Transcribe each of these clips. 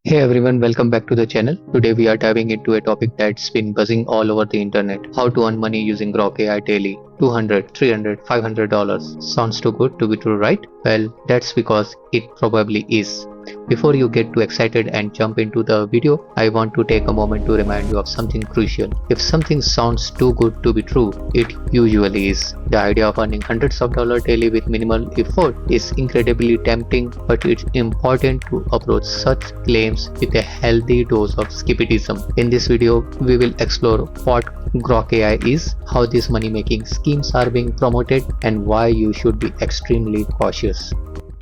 Hey everyone, welcome back to the channel. Today we are diving into a topic that's been buzzing all over the internet. How to earn money using Grok AI daily. 200, 300, $500. Sounds too good to be true, right? Well, that's because it probably is. Before you get too excited and jump into the video, I want to take a moment to remind you of something crucial. If something sounds too good to be true, it usually is. The idea of earning hundreds of dollars daily with minimal effort is incredibly tempting, but it's important to approach such claims with a healthy dose of skepticism. In this video, we will explore what Grok AI is, how these money-making schemes are being promoted, and why you should be extremely cautious.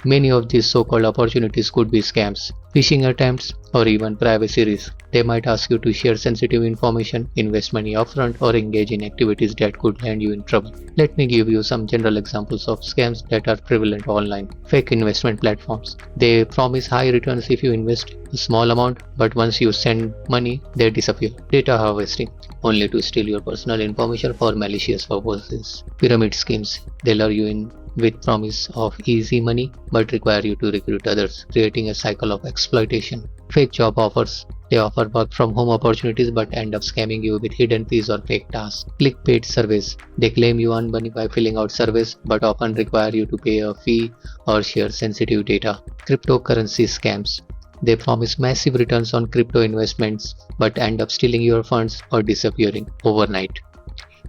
Many of these so-called opportunities could be scams, phishing attempts, or even privacy risks. They might ask you to share sensitive information, invest money upfront, or engage in activities that could land you in trouble. Let me give you some general examples of scams that are prevalent online. Fake investment platforms. They promise high returns if you invest a small amount, but once you send money, they disappear. Data harvesting, only to steal your personal information for malicious purposes. Pyramid schemes. They lure you in with promise of easy money but require you to recruit others, creating a cycle of exploitation. Fake job offers. They offer work from home opportunities but end up scamming you with hidden fees or fake tasks. Clickbait surveys. They claim you earn money by filling out surveys but often require you to pay a fee or share sensitive data. Cryptocurrency scams. They promise massive returns on crypto investments but end up stealing your funds or disappearing overnight.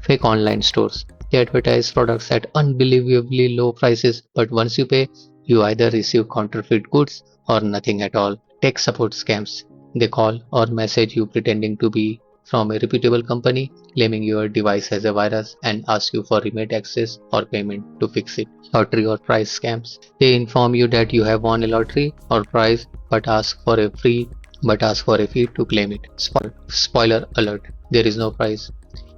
Fake online stores. They advertise products at unbelievably low prices, but once you pay, you either receive counterfeit goods or nothing at all. Tech support scams. They call or message you pretending to be from a reputable company, claiming your device has a virus and ask you for remote access or payment to fix it. Lottery or prize scams. They inform you that you have won a lottery or prize but ask for a fee to claim it. Spoiler alert. There is no prize.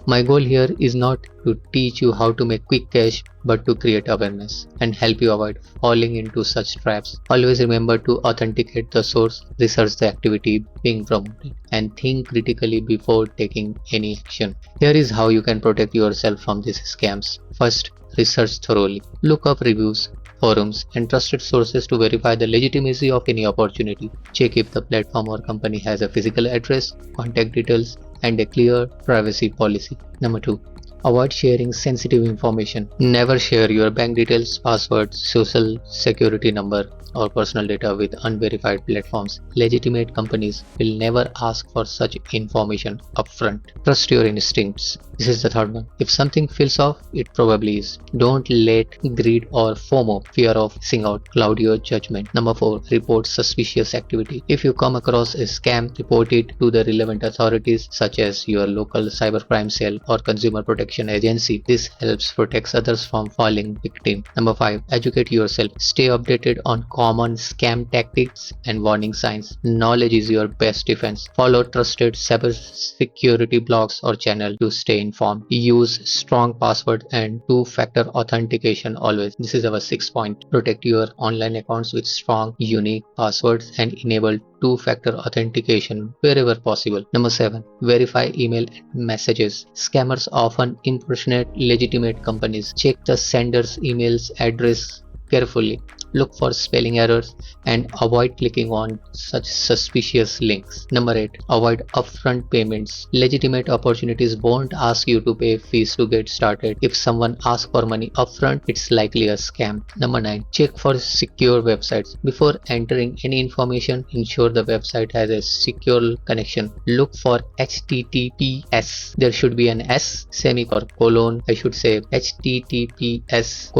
My goal here is not to teach you how to make quick cash, but to create awareness and help you avoid falling into such traps. Always remember to authenticate the source, research the activity being promoted, and think critically before taking any action. Here is how you can protect yourself from these scams. First, research thoroughly. Look up reviews, forums, and trusted sources to verify the legitimacy of any opportunity. Check if the platform or company has a physical address, contact details, and a clear privacy policy. Number 2. Avoid sharing sensitive information. Never share your bank details, password, social security number, or personal data with unverified platforms. Legitimate companies will never ask for such information upfront. Trust your instincts. This is the third one. If something feels off, it probably is. Don't let greed or FOMO, fear of missing out, cloud your judgment. Number 4. Report suspicious activity. If you come across a scam, report it to the relevant authorities such as your local cybercrime cell or consumer protection agency. This helps protect others from falling victim. Number 5. Educate yourself. Stay updated on common scam tactics and warning signs. Knowledge is your best defense. Follow trusted cybersecurity blogs or channel to stay informed. Use strong password and two-factor authentication always. This is our 6th point. Protect your online accounts with strong, unique passwords and enable two-factor authentication wherever possible. Number 7. Verify email and messages. Scammers often impersonate legitimate companies. Check the sender's email's address carefully. Look for spelling errors and avoid clicking on such suspicious links. Number 8. Avoid upfront payments. Legitimate opportunities won't ask you to pay fees to get started. If someone asks for money upfront, it's likely a scam. Number 9. Check for secure websites. Before entering any information, ensure the website has a secure connection. Look for HTTPS. There should be an S semicolon. I should say HTTPS :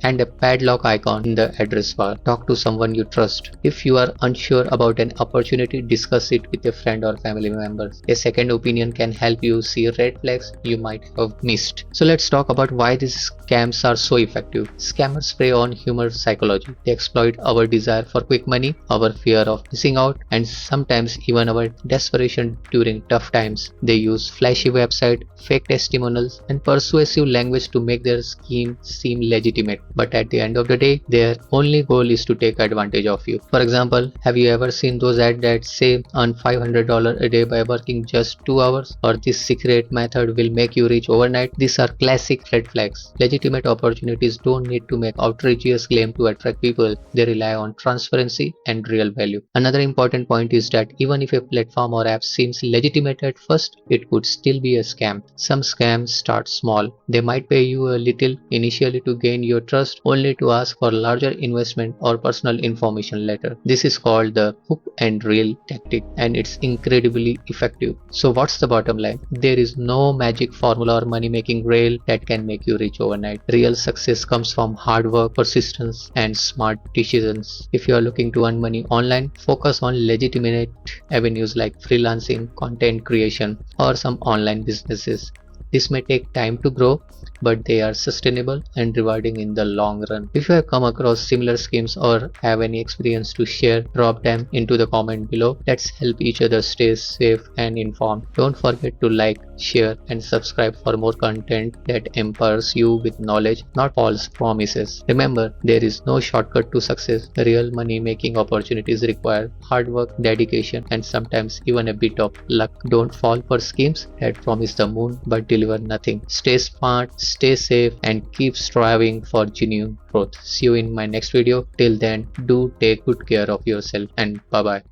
/ and a padlock icon in the address bar. Talk to someone you trust. If you are unsure about an opportunity, discuss it with a friend or family member. A second opinion can help you see red flags you might have missed. So let's talk about why these scams are so effective. Scammers prey on human psychology. They exploit our desire for quick money, our fear of missing out, and sometimes even our desperation during tough times. They use flashy websites, fake testimonials, and persuasive language to make their scheme seem legitimate. But at the end of the day, their only goal is to take advantage of you. For example, have you ever seen those ads that say earn $500 a day by working just 2 hours, or this secret method will make you rich overnight? These are classic red flags. Legitimate opportunities don't need to make outrageous claim to attract people. They rely on transparency and real value. Another important point is that even if a platform or app seems legitimate at first, it could still be a scam. Some scams start small. They might pay you a little initially to gain your trust, only to ask for larger investment or personal information later. This is called the hook and reel tactic, and it's incredibly effective. So what's the bottom line? There is no magic formula or money making rail that can make you rich overnight. Real success comes from hard work, persistence, and smart decisions. If you are looking to earn money online, focus on legitimate avenues like freelancing, content creation, or some online businesses. This may take time to grow, but they are sustainable and rewarding in the long run. If you have come across similar schemes or have any experience to share, drop them into the comment below. Let's help each other stay safe and informed. Don't forget to like, share, and subscribe for more content that empowers you with knowledge, not false promises. Remember, there is no shortcut to success. Real money making opportunities require hard work, dedication, and sometimes even a bit of luck. Don't fall for schemes that promise the moon but deliver nothing. Stay smart, stay safe, and keep striving for genuine growth. See you in my next video. Till then, do take good care of yourself, and bye bye.